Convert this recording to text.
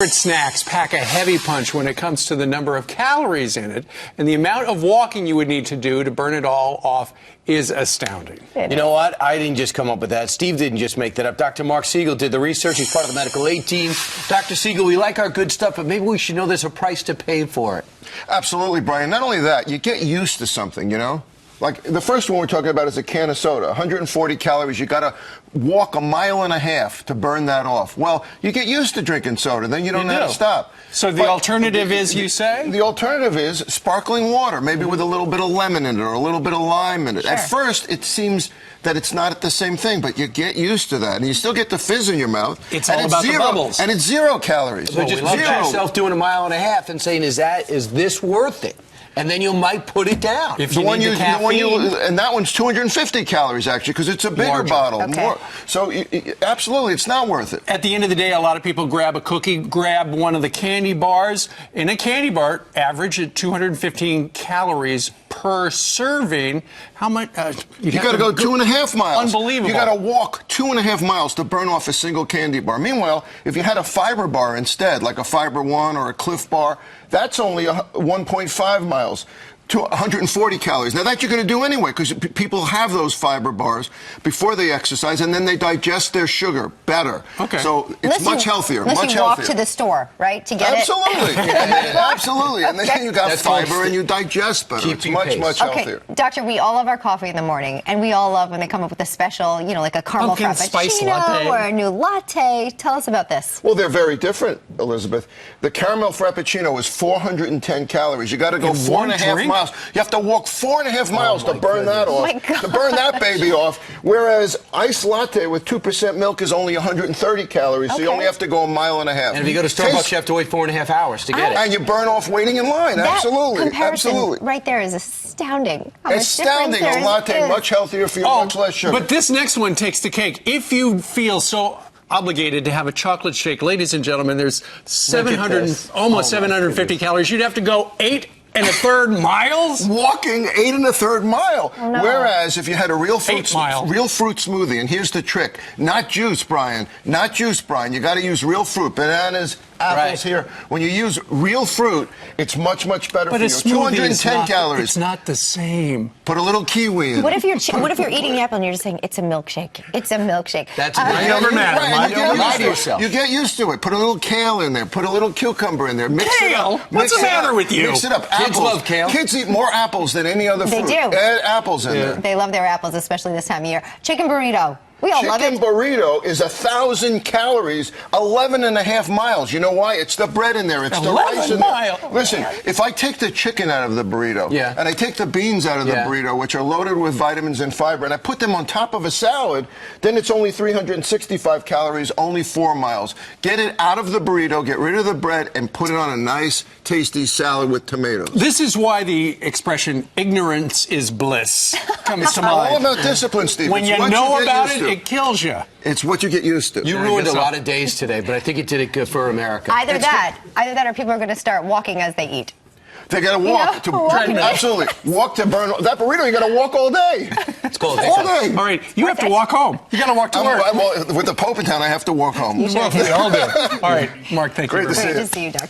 Snacks pack a heavy punch when it comes to the number of calories in it, and the amount of walking you would need to do to burn it all off is astounding. You know what? I didn't just come up with that. Steve didn't just make that up. Dr. Marc Siegel did the research. He's part of the medical aid team. Dr. Siegel, we like our good stuff, but maybe we should know there's a price to pay for it. Absolutely, Brian. Not only that, you get used to something, you know? Like, the first one we're talking about is a can of soda, 140 calories. You got to walk a mile and a half to burn that off. Well, you get used to drinking soda, then you don't know how to stop. So the alternative is, you say? The alternative is sparkling water, maybe with a little bit of lemon in it or a little bit of lime in it. Sure. At first, it seems that it's not the same thing, but you get used to that, and you still get the fizz in your mouth. It's all about the bubbles. And it's 0 calories. So just picture yourself doing a mile and a half and saying, is this worth it? And then you might put it down. If you need the caffeine. And that one's 250 calories, actually, because it's a bigger bottle. Okay. So, absolutely, it's not worth it. At the end of the day, a lot of people grab a cookie, grab one of the candy bars. In a candy bar, average at 215 calories per serving. How much? You got to go 2.5 miles. Unbelievable. You got to walk 2.5 miles to burn off a single candy bar. Meanwhile, if you had a fiber bar instead, like a Fiber One or a Cliff Bar, that's only 1.5 miles. To 140 calories. Now, that you're going to do anyway, because people have those fiber bars before they exercise, and then they digest their sugar better. Okay. So it's much healthier. Unless you walk to the store, right, to get Absolutely. it? Absolutely. And then you got That's fiber and you digest better. It's much healthier. Okay, Doctor, we all love our coffee in the morning, and we all love when they come up with a special, you know, like a caramel Pumpkin spice latte. frappuccino or a new latte. Tell us about this. Well, they're very different, Elizabeth. The caramel frappuccino is 410 calories. You got to go 4.5 miles. You have to walk 4.5 miles to burn that off, to burn that baby off. Whereas iced latte with 2% milk is only 130 calories, so you only have to go 1.5 miles. And if you go to Starbucks, you have to wait 4.5 hours to get it. And you burn off waiting in line. That Absolutely. comparison Absolutely. right there is astounding. How much Astounding. difference A latte there is. much healthier for you, much less sugar. But this next one takes the cake. If you feel so obligated to have a chocolate shake, ladies and gentlemen, there's almost 750 calories. You'd have to go 8 1/3 miles? Walking 8 1/3 mile. Oh, no. Whereas if you had a real fruit 8 mile. smoothie, and here's the trick, not juice, Brian. Not juice, Brian. You got to use real fruit. Bananas, apples here. When you use real fruit, it's much better for you. 210 calories. It's not the same. Put a little kiwi in. What if you're eating the apple and you're just saying it's a milkshake? It's a milkshake. That's Mind over matter. Mind over matter. yourself. You get used to it. Put a little kale in there. Put a little cucumber in there. Mix it Kale? up. What's the matter with you? Mix it up. Kids love kale. Kids eat more apples than any other fruit. They do. Add apples in there. They love their apples, especially this time of year. Chicken burrito. We all love it. Chicken burrito is 1,000 calories, 11.5 miles. You know why? It's the bread in there. It's the rice in there. Listen, if I take the chicken out of the burrito, and I take the beans out of the burrito, which are loaded with vitamins and fiber, and I put them on top of a salad, then it's only 365 calories, only 4 miles. Get it out of the burrito, get rid of the bread, and put it on a nice, tasty salad with tomatoes. This is why the expression ignorance is bliss comes to mind. All about discipline, Steve. When you know about it, it kills you. It's what you get used to. You ruined a lot of days today, but I think you did it good for America. Either that or people are going to start walking as they eat. They got to walk absolutely walk to burn that burrito. You got to walk all day. It's called all day. All right, you have to walk home. You got to walk to work. Well, with the Pope in town, I have to walk home. We all do. All right, Mark, thank you. Great to see you. Great to see you, Doctor.